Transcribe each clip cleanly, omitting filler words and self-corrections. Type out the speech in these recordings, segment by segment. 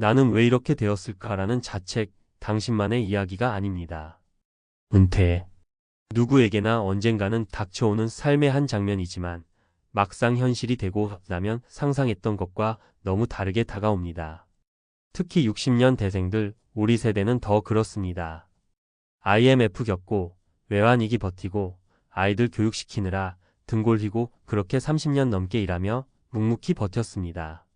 나는 왜 이렇게 되었을까라는 자책, 당신만의 이야기가 아닙니다. 은퇴. 누구에게나 언젠가는 닥쳐오는 삶의 한 장면이지만 막상 현실이 되고 나면 상상했던 것과 너무 다르게 다가옵니다. 특히 60년 대생들, 우리 세대는 더 그렇습니다. IMF 겪고 외환위기 버티고 아이들 교육시키느라 등골 휘고 그렇게 30년 넘게 일하며 묵묵히 버텼습니다.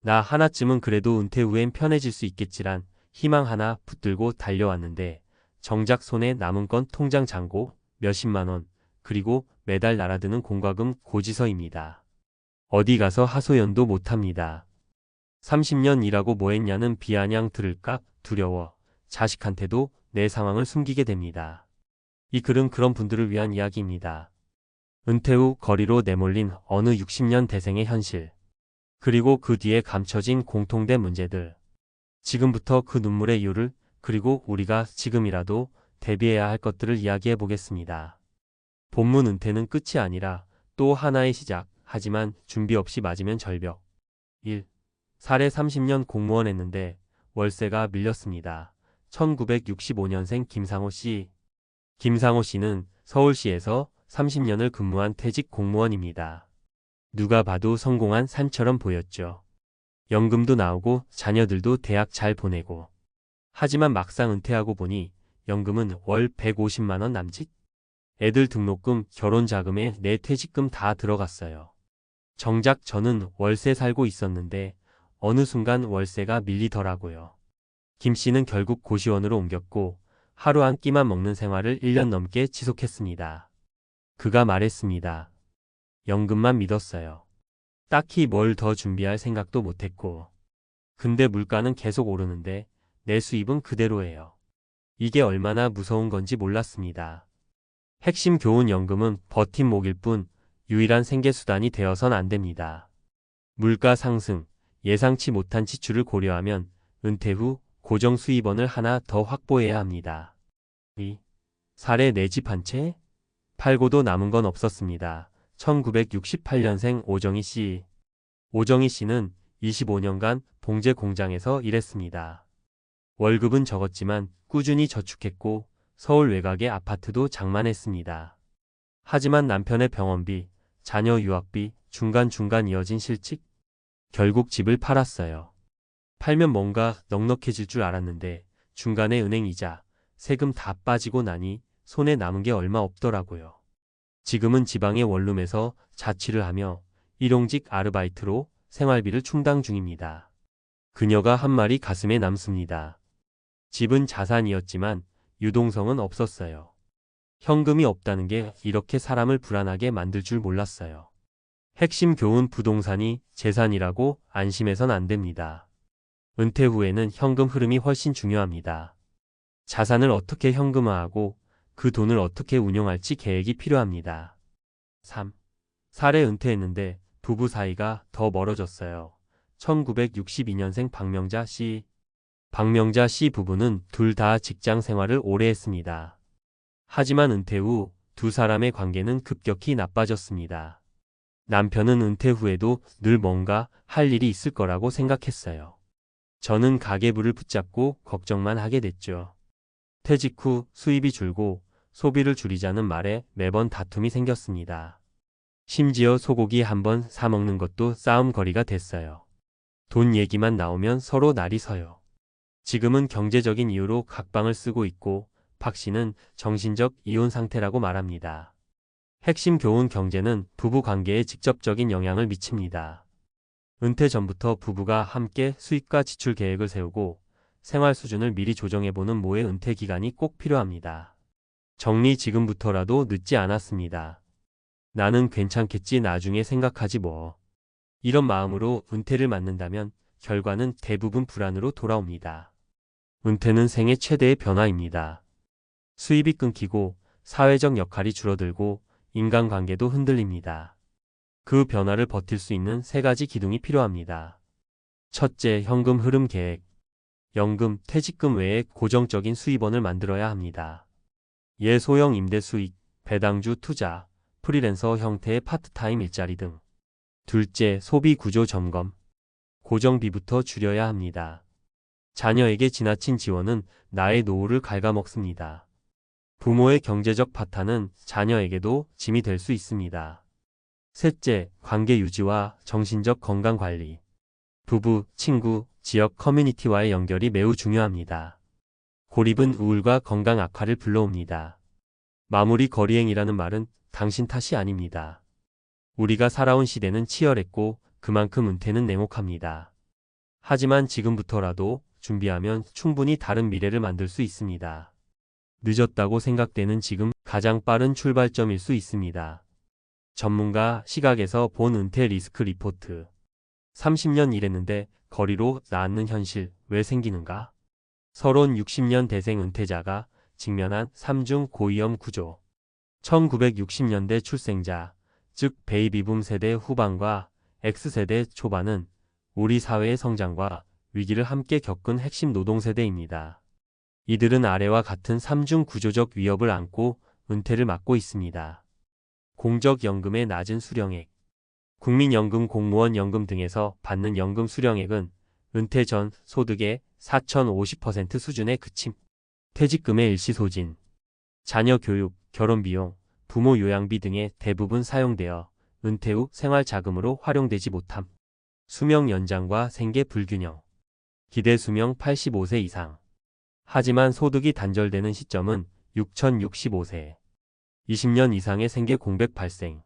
나 하나쯤은 그래도 은퇴 후엔 편해질 수 있겠지란 희망 하나 붙들고 달려왔는데 정작 손에 남은 건 통장 잔고 몇십만 원, 그리고 매달 날아드는 공과금 고지서입니다. 어디 가서 하소연도 못합니다. 30년 일하고 뭐 했냐는 비아냥 들을까 두려워 자식한테도 내 상황을 숨기게 됩니다. 이 글은 그런 분들을 위한 이야기입니다. 은퇴 후 거리로 내몰린 어느 60년 대생의 현실. 그리고 그 뒤에 감춰진 공통된 문제들. 지금부터 그 눈물의 이유를, 그리고 우리가 지금이라도 대비해야 할 것들을 이야기해 보겠습니다. 본문 은퇴는 끝이 아니라 또 하나의 시작. 하지만 준비 없이 맞으면 절벽. 1. 사례 30년 공무원 했는데 월세가 밀렸습니다. 1965년생 김상호 씨. 김상호 씨는 서울시에서 30년을 근무한 퇴직 공무원입니다. 누가 봐도 성공한 산처럼 보였죠. 연금도 나오고 자녀들도 대학 잘 보내고. 하지만 막상 은퇴하고 보니 연금은 월 150만 원 남짓? 애들 등록금, 결혼 자금에 내 퇴직금 다 들어갔어요. 정작 저는 월세 살고 있었는데 어느 순간 월세가 밀리더라고요. 김 씨는 결국 고시원으로 옮겼고 하루 한 끼만 먹는 생활을 1년 넘게 지속했습니다. 그가 말했습니다. 연금만 믿었어요. 딱히 뭘 더 준비할 생각도 못했고. 근데 물가는 계속 오르는데 내 수입은 그대로예요. 이게 얼마나 무서운 건지 몰랐습니다. 핵심 교훈 연금은 버팀목일 뿐 유일한 생계수단이 되어선 안 됩니다. 물가 상승, 예상치 못한 지출을 고려하면 은퇴 후 고정 수입원을 하나 더 확보해야 합니다. 2. 사례 내 집 한 채? 팔고도 남은 건 없었습니다. 1968년생 오정희 씨. 오정희 씨는 25년간 봉제 공장에서 일했습니다. 월급은 적었지만 꾸준히 저축했고 서울 외곽의 아파트도 장만했습니다. 하지만 남편의 병원비, 자녀 유학비, 중간중간 이어진 실직? 결국 집을 팔았어요. 팔면 뭔가 넉넉해질 줄 알았는데 중간에 은행 이자, 세금 다 빠지고 나니 손에 남은 게 얼마 없더라고요. 지금은 지방의 원룸에서 자취를 하며 일용직 아르바이트로 생활비를 충당 중입니다. 그녀가 한 말이 가슴에 남습니다. 집은 자산이었지만 유동성은 없었어요. 현금이 없다는 게 이렇게 사람을 불안하게 만들 줄 몰랐어요. 핵심 교훈 부동산이 재산이라고 안심해선 안 됩니다. 은퇴 후에는 현금 흐름이 훨씬 중요합니다. 자산을 어떻게 현금화하고 그 돈을 어떻게 운용할지 계획이 필요합니다. 3. 사례 은퇴했는데 부부 사이가 더 멀어졌어요. 1962년생 박명자 씨. 박명자 씨 부부는 둘 다 직장 생활을 오래 했습니다. 하지만 은퇴 후 두 사람의 관계는 급격히 나빠졌습니다. 남편은 은퇴 후에도 늘 뭔가 할 일이 있을 거라고 생각했어요. 저는 가계부를 붙잡고 걱정만 하게 됐죠. 퇴직 후 수입이 줄고 소비를 줄이자는 말에 매번 다툼이 생겼습니다. 심지어 소고기 한번 사 먹는 것도 싸움거리가 됐어요. 돈 얘기만 나오면 서로 날이 서요. 지금은 경제적인 이유로 각방을 쓰고 있고 박 씨는 정신적 이혼 상태라고 말합니다. 핵심 교훈 경제는 부부 관계에 직접적인 영향을 미칩니다. 은퇴 전부터 부부가 함께 수입과 지출 계획을 세우고 생활 수준을 미리 조정해보는 모의 은퇴 기간이 꼭 필요합니다. 정리 지금부터라도 늦지 않았습니다. 나는 괜찮겠지 나중에 생각하지 뭐. 이런 마음으로 은퇴를 맞는다면 결과는 대부분 불안으로 돌아옵니다. 은퇴는 생애 최대의 변화입니다. 수입이 끊기고 사회적 역할이 줄어들고 인간관계도 흔들립니다. 그 변화를 버틸 수 있는 세 가지 기둥이 필요합니다. 첫째, 현금 흐름 계획. 연금, 퇴직금 외에 고정적인 수입원을 만들어야 합니다. 예소형 임대 수익, 배당주 투자, 프리랜서 형태의 파트타임 일자리 등. 둘째, 소비 구조 점검. 고정비부터 줄여야 합니다. 자녀에게 지나친 지원은 나의 노후를 갉아먹습니다. 부모의 경제적 파탄은 자녀에게도 짐이 될 수 있습니다. 셋째, 관계 유지와 정신적 건강 관리. 부부, 친구, 지역 커뮤니티와의 연결이 매우 중요합니다. 고립은 우울과 건강 악화를 불러옵니다. 마무리 거리행이라는 말은 당신 탓이 아닙니다. 우리가 살아온 시대는 치열했고 그만큼 은퇴는 냉혹합니다. 하지만 지금부터라도 준비하면 충분히 다른 미래를 만들 수 있습니다. 늦었다고 생각되는 지금 가장 빠른 출발점일 수 있습니다. 전문가 시각에서 본 은퇴 리스크 리포트. 30년 일했는데 거리로 낳는 현실 왜 생기는가? 서론 60년 대생 은퇴자가 직면한 3중 고위험 구조. 1960년대 출생자, 즉 베이비붐 세대 후반과 X세대 초반은 우리 사회의 성장과 위기를 함께 겪은 핵심 노동세대입니다. 이들은 아래와 같은 3중 구조적 위협을 안고 은퇴를 맞고 있습니다. 공적연금의 낮은 수령액. 국민연금, 공무원연금 등에서 받는 연금 수령액은 은퇴 전 소득의 4,050% 수준에 그침. 퇴직금의 일시소진. 자녀 교육, 결혼비용, 부모 요양비 등에 대부분 사용되어 은퇴 후 생활자금으로 활용되지 못함. 수명 연장과 생계 불균형. 기대 수명 85세 이상. 하지만 소득이 단절되는 시점은 6065세. 20년 이상의 생계 공백 발생.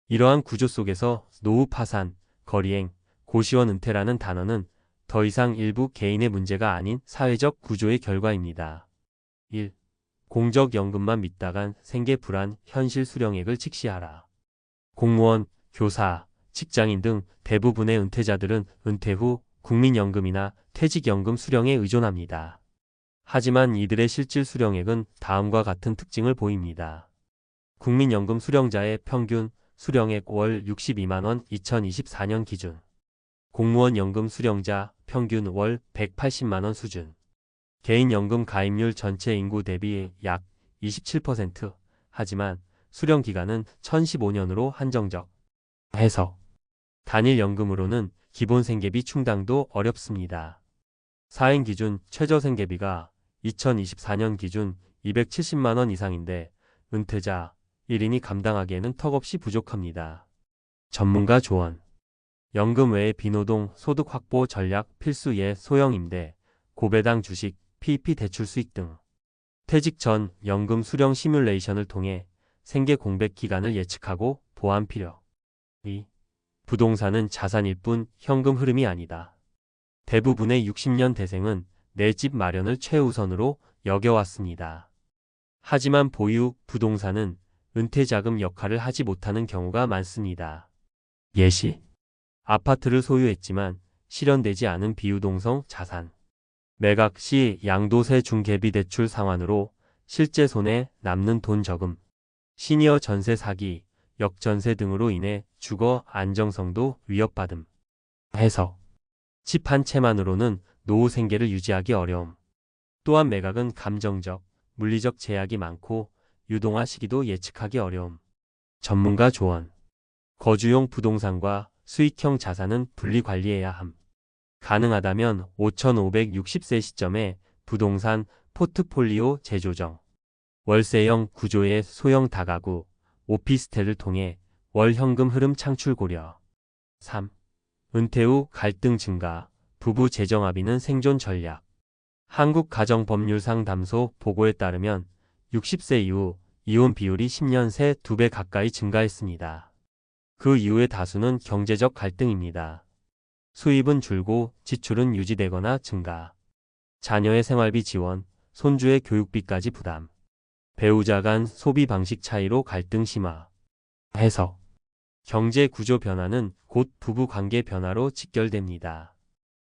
이러한 구조 속에서 노후 파산, 거리행, 고시원 은퇴라는 단어는 더 이상 일부 개인의 문제가 아닌 사회적 구조의 결과입니다. 1. 공적연금만 믿다간 생계 불안, 현실 수령액을 직시하라. 공무원, 교사, 직장인 등 대부분의 은퇴자들은 은퇴 후 국민연금이나 퇴직연금 수령에 의존합니다. 하지만 이들의 실질 수령액은 다음과 같은 특징을 보입니다. 국민연금 수령자의 평균 수령액 월 62만 원 2024년 기준. 공무원 연금 수령자 평균 월 180만 원 수준. 개인연금 가입률 전체 인구 대비 약 27%. 하지만 수령 기간은 1015년으로 한정적. 해석. 단일 연금으로는 기본 생계비 충당도 어렵습니다. 사행 기준 최저 생계비가 2024년 기준 270만 원 이상인데 은퇴자 1인이 감당하기에는 턱없이 부족합니다. 전문가 조언. 연금 외에 비노동 소득 확보 전략 필수 예 소형 임대, 고배당 주식, PEP 대출 수익 등. 퇴직 전 연금 수령 시뮬레이션을 통해 생계 공백 기간을 예측하고 보완 필요. 2. 부동산은 자산일 뿐 현금 흐름이 아니다. 대부분의 60년 대생은 내 집 마련을 최우선으로 여겨왔습니다. 하지만 보유 부동산은 은퇴자금 역할을 하지 못하는 경우가 많습니다. 예시. 아파트를 소유했지만 실현되지 않은 비유동성 자산. 매각 시 양도세 중개비 대출 상환으로 실제 손에 남는 돈 저금. 시니어 전세 사기, 역전세 등으로 인해 주거 안정성도 위협받음. 해석. 집 한 채만으로는 노후 생계를 유지하기 어려움. 또한 매각은 감정적, 물리적 제약이 많고 유동화 시기도 예측하기 어려움. 전문가 조언. 거주용 부동산과 수익형 자산은 분리 관리해야 함. 가능하다면 5560세 시점에 부동산 포트폴리오 재조정. 월세형 구조의 소형 다가구, 오피스텔을 통해 월 현금 흐름 창출 고려. 3. 은퇴 후 갈등 증가, 부부 재정 합의는 생존 전략. 한국가정법률상담소 보고에 따르면 60세 이후 이혼 비율이 10년 새 2배 가까이 증가했습니다. 그 이후의 다수는 경제적 갈등입니다. 수입은 줄고 지출은 유지되거나 증가. 자녀의 생활비 지원, 손주의 교육비까지 부담. 배우자 간 소비 방식 차이로 갈등 심화. 해석. 경제 구조 변화는 곧 부부 관계 변화로 직결됩니다.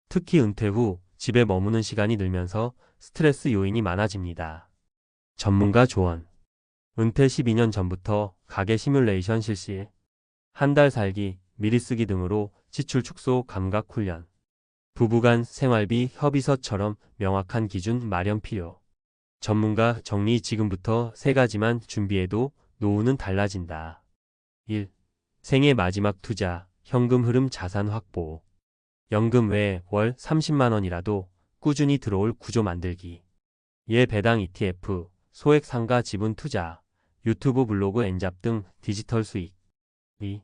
특히 은퇴 후 집에 머무는 시간이 늘면서 스트레스 요인이 많아집니다. 전문가 조언. 은퇴 12년 전부터 가계 시뮬레이션 실시. 한 달 살기, 미리 쓰기 등으로 지출 축소 감각 훈련. 부부간 생활비 협의서처럼 명확한 기준 마련 필요. 전문가 정리. 지금부터 3가지만 준비해도 노후는 달라진다. 1. 생애 마지막 투자, 현금 흐름 자산 확보. 연금 외에 월 30만 원이라도 꾸준히 들어올 구조 만들기. 예배당 ETF, 소액 상가 지분 투자, 유튜브 블로그 엔잡 등 디지털 수익. 2.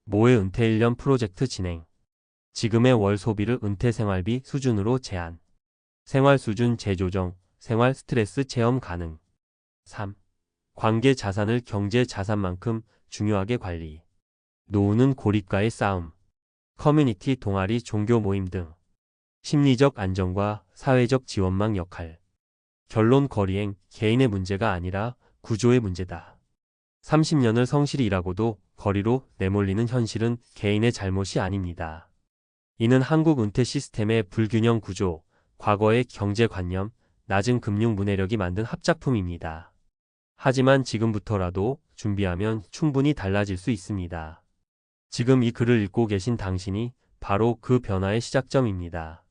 모의 은퇴 1년 프로젝트 진행. 지금의 월 소비를 은퇴 생활비 수준으로 제한. 생활 수준 재조정, 생활 스트레스 체험 가능. 3. 관계 자산을 경제 자산만큼 중요하게 관리. 노후는 고립과의 싸움. 커뮤니티 동아리 종교 모임 등. 심리적 안정과 사회적 지원망 역할. 결론 거리행, 개인의 문제가 아니라 구조의 문제다. 30년을 성실히 일하고도 거리로 내몰리는 현실은 개인의 잘못이 아닙니다. 이는 한국 은퇴 시스템의 불균형 구조, 과거의 경제관념, 낮은 금융 문해력이 만든 합작품입니다. 하지만 지금부터라도 준비하면 충분히 달라질 수 있습니다. 지금 이 글을 읽고 계신 당신이 바로 그 변화의 시작점입니다.